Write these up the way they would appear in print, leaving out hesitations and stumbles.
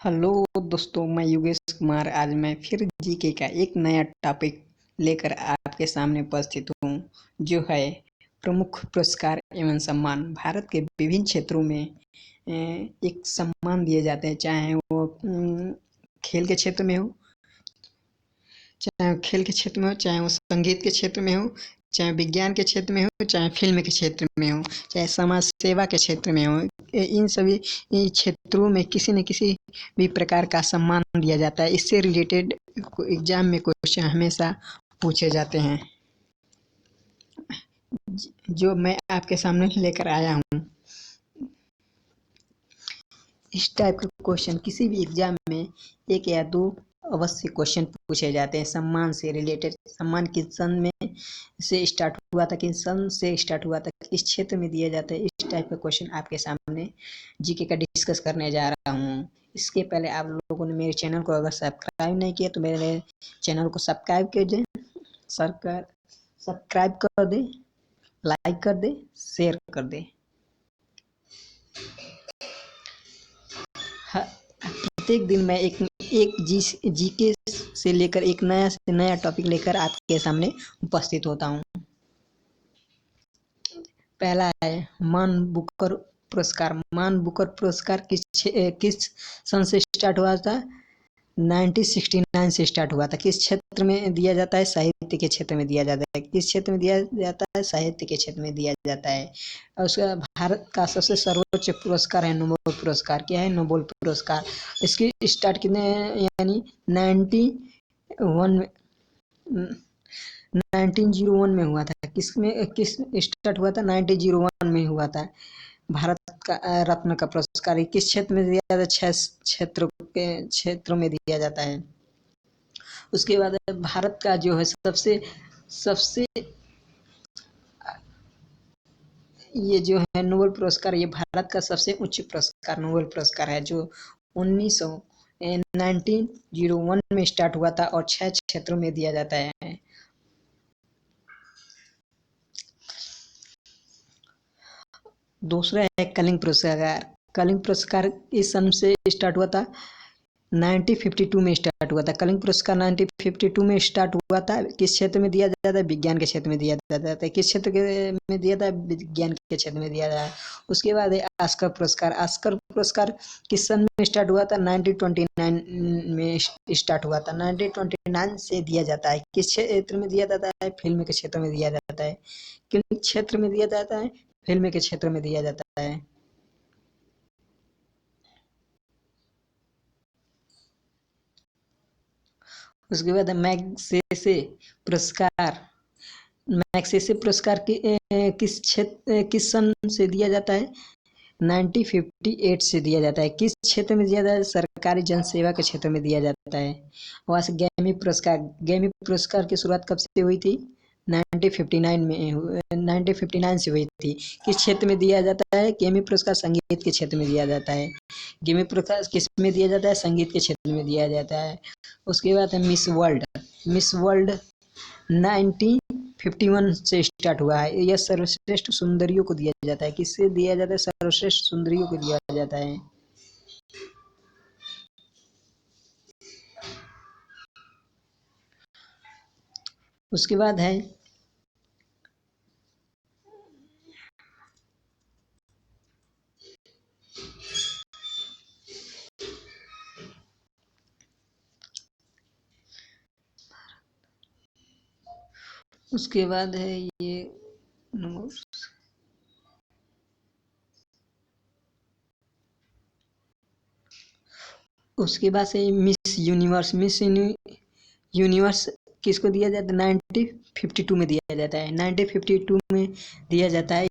Hello दोस्तों, मैं योगेश कुमार। आज मैं फिर जीके का एक नया टॉपिक लेकर आपके सामने उपस्थित हूँ, जो है प्रमुख पुरस्कार एवं सम्मान। भारत के विभिन्न क्षेत्रों में एक सम्मान दिए जाते हैं, चाहे वो खेल के क्षेत्र में हो, चाहे वो संगीत के क्षेत्र में हो, चाहे विज्ञान के क्षेत्र में हो, चाहे फिल्म के क्षेत्र में हो, चाहे समाज सेवा के क्षेत्र में हो। इन सभी क्षेत्रों में किसी न किसी भी प्रकार का सम्मान दिया जाता है। इससे रिलेटेड एग्जाम में क्वेश्चन हमेशा पूछे जाते हैं, जो मैं आपके सामने लेकर आया हूँ। इस टाइप के क्वेश्चन किसी भी एग्जाम में एक या दो अवश्य क्वेश्चन पूछे जाते हैं सम्मान से रिलेटेड। सम्मान किस सन में से स्टार्ट हुआ था, किस सन से स्टार्ट हुआ था, किस क्षेत्र में दिया जाता है। इस टाइप का क्वेश्चन आपके सामने जीके का डिस्कस करने जा रहा हूँ। इसके पहले आप लोगों ने मेरे चैनल को अगर सब्सक्राइब नहीं किया तो मेरे चैनल को सब्सक्राइब कर दें, सब्सक्राइब कर दे, लाइक कर दे, शेयर कर दे। प्रत्येक दिन मैं एक जीके से लेकर एक नया से नया टॉपिक लेकर आपके सामने उपस्थित होता हूँ। पहला है मान बुकर पुरस्कार। मान बुकर पुरस्कार किस सन से स्टार्ट हुआ था? 1969 से स्टार्ट हुआ था। किस क्षेत्र में दिया जाता है? साहित्य के क्षेत्र में दिया जाता है। किस क्षेत्र में दिया जाता है? साहित्य के क्षेत्र में दिया जाता है। और उसका भारत का सबसे सर्वोच्च पुरस्कार है नोबेल पुरस्कार। क्या है? नोबेल पुरस्कार। इसकी स्टार्ट कितने यानी 1901 में हुआ था। किस स्टार्ट हुआ था? 1901 में हुआ था। भारत का रत्न का पुरस्कार किस क्षेत्र में दिया जाता है? 6 क्षेत्रों में दिया जाता है। उसके बाद भारत का जो है सबसे ये जो है नोबेल पुरस्कार, ये भारत का सबसे उच्च पुरस्कार नोबेल पुरस्कार है, जो 1901 में स्टार्ट हुआ था और 6 क्षेत्रों में दिया जाता है। दूसरा है कलिंग पुरस्कार। कलिंग पुरस्कार इस सन से स्टार्ट हुआ था, 1952 में स्टार्ट हुआ था। कलिंग पुरस्कार 1952 में स्टार्ट हुआ था। किस क्षेत्र में दिया जाता है? विज्ञान के क्षेत्र में दिया जाता है। किस क्षेत्र में दिया था? विज्ञान के क्षेत्र में दिया जाता है। उसके बाद है ऑस्कर पुरस्कार। ऑस्कर पुरस्कार किस सन में स्टार्ट हुआ था? 1929 में स्टार्ट हुआ था। 1929 से दिया जाता है। किस क्षेत्र में दिया जाता है? फिल्म के क्षेत्र में दिया जाता है। किस क्षेत्र में दिया जाता है? फिल्म के क्षेत्र में दिया जाता है। उसके बाद मैग्सेसे पुरस्कार। मैग्सेसे पुरस्कार किस सन से दिया जाता है? 1958 से दिया जाता है। किस क्षेत्र में दिया जाता है? सरकारी जन सेवा के क्षेत्र में दिया जाता है। वहाँ से गैमी पुरस्कार। गैमी पुरस्कार की शुरुआत कब से हुई थी? 1959 से हुई थी। किस क्षेत्र में दिया जाता है? गैमी पुरस्कार संगीत के क्षेत्र में दिया जाता है। गैमी पुरस्कार किस में दिया जाता है? संगीत के क्षेत्र में दिया जाता है। उसके बाद है मिस वर्ल्ड। मिस वर्ल्ड 1951 से स्टार्ट हुआ है। यह सर्वश्रेष्ठ सुंदरियों को दिया जाता है। किससे दिया जाता है? सर्वश्रेष्ठ सुंदरियों को दिया जाता है। उसके बाद है उसके बाद है ये उसके बाद से मिस यूनिवर्स। मिस यूनिवर्स किसको दिया जाता है? 1952 में दिया जाता है। 1952 में दिया जाता है।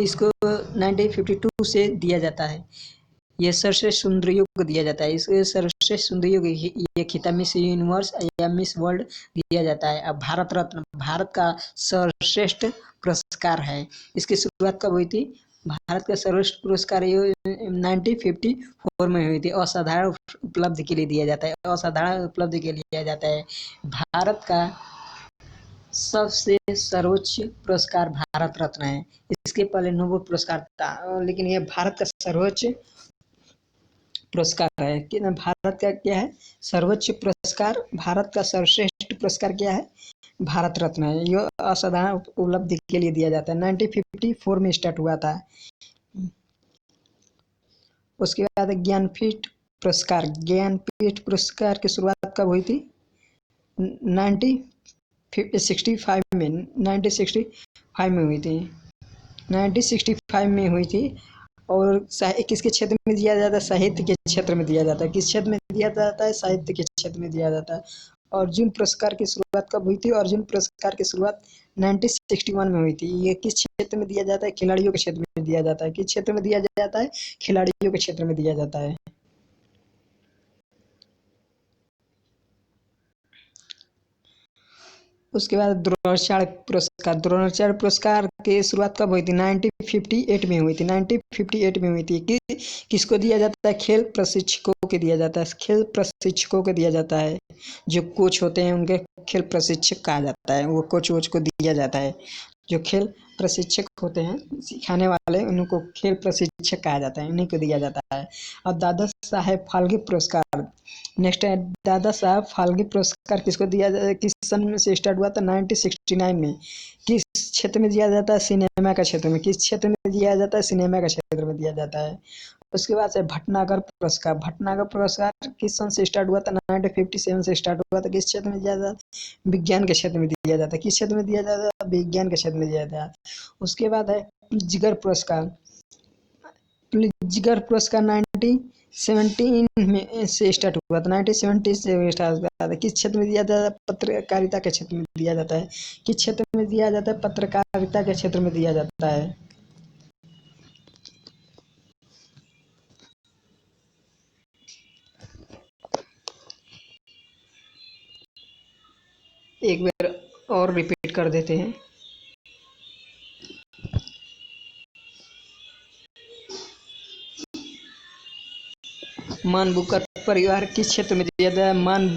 इसको 1952 से दिया जाता है। ये सर्वश्रेष्ठ सुंदरियों को दिया जाता है। इस सर्वश्रेष्ठ सुंदरियों को ये खिताब मिस यूनिवर्स या मिस वर्ल्ड दिया जाता है। अब भारत रत्न भारत का सर्वश्रेष्ठ पुरस्कार है। इसकी शुरुआत कब हुई थी? भारत का सर्वश्रेष्ठ पुरस्कार 1954 में हुई थी। असाधारण उपलब्धि के लिए दिया जाता है। असाधारण उपलब्धि के लिए दिया जाता है। भारत का सबसे सर्वोच्च पुरस्कार भारत रत्न है। इसके पहले नोबेल पुरस्कार था, लेकिन यह भारत का सर्वोच्च पुरस्कार है कि भारत का क्या है सर्वोच्च पुरस्कार, भारत का सर्वश्रेष्ठ पुरस्कार क्या है, भारत रत्न है। यह असाधारण उपलब्धि के लिए दिया जाता है। 1954 में स्टार्ट हुआ था। उसके बाद ज्ञानपीठ पुरस्कार, ज्ञानपीठ पुरस्कार की शुरुआत कब हुई थी? 1965 में, 1965 में हुई थी, 1965 में हुई थी। और किसके क्षेत्र में दिया जाता है? साहित्य के क्षेत्र में दिया जाता है। किस क्षेत्र में दिया जाता है? साहित्य के क्षेत्र में दिया जाता है। अर्जुन पुरस्कार की शुरुआत कब हुई थी? अर्जुन पुरस्कार की शुरुआत 1961 में हुई थी। ये किस क्षेत्र में दिया जाता है? खिलाड़ियों के क्षेत्र में दिया जाता है। किस क्षेत्र में दिया जाता है? खिलाड़ियों के क्षेत्र में दिया जाता है। उसके बाद द्रोणाचार्य पुरस्कार, द्रोणाचार्य पुरस्कार की शुरुआत कब हुई थी? 1958 में हुई थी, 1958 में हुई थी। किसको दिया जाता है? खेल प्रशिक्षकों को दिया जाता है। खेल प्रशिक्षकों को दिया जाता है। जो कोच होते हैं उनके खेल प्रशिक्षक कहा जाता है। वो कोच वोच को दिया जाता है। जो खेल प्रशिक्षक होते हैं सिखाने वाले, उनको खेल प्रशिक्षक कहा जाता है, इन्हीं को दिया जाता है। अब दादा साहेब फाल्के पुरस्कार, नेक्स्ट है दादा साहब फाल्के पुरस्कार किसको दिया जाता है? किस सन में से स्टार्ट हुआ था? 1969 में। किस क्षेत्र में दिया जाता है? सिनेमा का क्षेत्र में। किस क्षेत्र में दिया जाता है? सिनेमा का क्षेत्र में दिया जाता है। उसके बाद से भटनागर पुरस्कार, भटनागर पुरस्कार किस सन से स्टार्ट हुआ था? 1957 से स्टार्ट हुआ था। किस क्षेत्र में दिया जाता है? विज्ञान के क्षेत्र में दिया जाता है। किस क्षेत्र में दिया जाता है? विज्ञान के क्षेत्र में दिया जाता है। उसके बाद है जिगर पुरस्कार, जिगर पुरस्कार 1917 में से स्टार्ट हुआ था, 1970 से स्टार्ट हुआ था। किस क्षेत्र में दिया जाता है? पत्रकारिता के क्षेत्र में दिया जाता है। किस क्षेत्र में दिया जाता है? पत्रकारिता के क्षेत्र में दिया जाता है। एक बार और रिपीट कर देते हैं। मान बुकर परिवार किस क्षेत्र में दिया जाता है? मान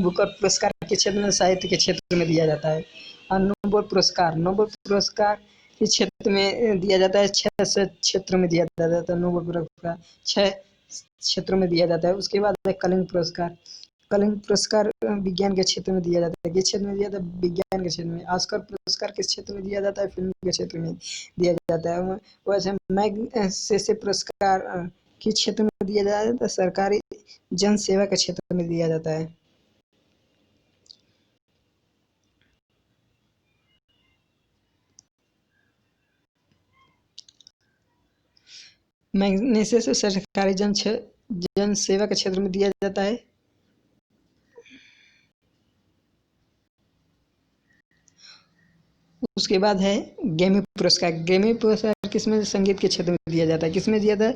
बुकर पुरस्कार किस क्षेत्र में? साहित्य के क्षेत्र में दिया जाता है। और नोबेल पुरस्कार, नोबेल पुरस्कार किस क्षेत्र में दिया जाता है? 6 क्षेत्र में दिया जाता है। नोबेल पुरस्कार 6 क्षेत्रों में दिया जाता है। उसके बाद है कलिंग पुरस्कार, कलिंग पुरस्कार विज्ञान के क्षेत्र में दिया जाता है। किस क्षेत्र में दिया जाता है? विज्ञान के क्षेत्र में। ऑस्कर पुरस्कार किस क्षेत्र में दिया जाता है? फिल्म के क्षेत्र में दिया जाता है। वैसे मैग्सेसे पुरस्कार किस क्षेत्र में दिया जाता है? सरकारी जन सेवा के क्षेत्र में दिया जाता है। मैग्सेसे सरकारी जन सेवा के क्षेत्र में दिया जाता है। उसके बाद है ग्रैमी पुरस्कार, ग्रैमी पुरस्कार किसमें? संगीत के क्षेत्र में दिया जाता है। किसमें दिया जाता है?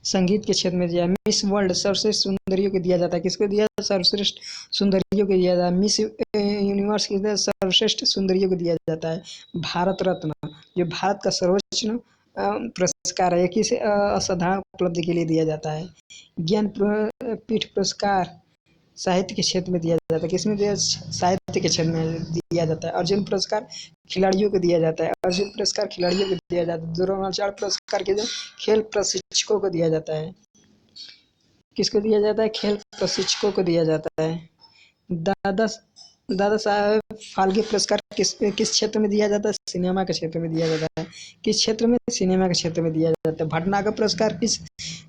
संगीत के क्षेत्र में दिया। मिस वर्ल्ड सर्वश्रेष्ठ सुंदरियों को दिया जाता है। किसको दिया जाता है? सर्वश्रेष्ठ सुंदरियों को दिया जाता है। मिस यूनिवर्स की सर्वश्रेष्ठ सुंदरियों को दिया जाता है। भारत रत्न जो भारत का सर्वोच्च पुरस्कार है, किस असाधारण उपलब्धि के लिए दिया जाता है। ज्ञानपीठ पुरस्कार साहित्य के क्षेत्र में दिया जाता है। किसमें दिया? साहित्य के क्षेत्र में दिया जाता है। अर्जुन पुरस्कार खिलाड़ियों को दिया जाता है। अर्जुन पुरस्कार खिलाड़ियों को दिया जाता है। द्रोणाचार्य पुरस्कार के खेल प्रशिक्षकों को दिया जाता है। किसको दिया जाता है? खेल प्रशिक्षकों को दिया जाता है। दादा दादा साहब फाल्के पुरस्कार किस क्षेत्र में दिया जाता है? सिनेमा के क्षेत्र में दिया जाता है। किस क्षेत्र में? सिनेमा के क्षेत्र में दिया जाता है। भटनागर पुरस्कार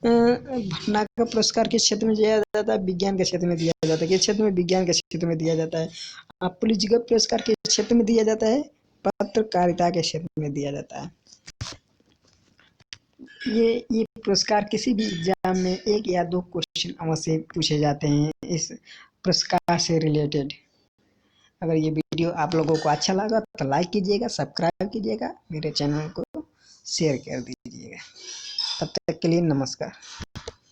भटनागर पुरस्कार किस क्षेत्र में दिया जाता है? विज्ञान के क्षेत्र में दिया जाता है। किस क्षेत्र में? विज्ञान के क्षेत्र में दिया जाता है। पुलिसगर पुरस्कार किस क्षेत्र में दिया जाता है? पत्रकारिता के क्षेत्र में दिया जाता है। ये पुरस्कार किसी भी एग्जाम में 1 या 2 क्वेश्चन अवश्य पूछे जाते हैं इस पुरस्कार से रिलेटेड। अगर ये वीडियो आप लोगों को अच्छा लगा तो लाइक कीजिएगा, सब्सक्राइब कीजिएगा, मेरे चैनल को शेयर कर दीजिएगा। तब तक के लिए नमस्कार।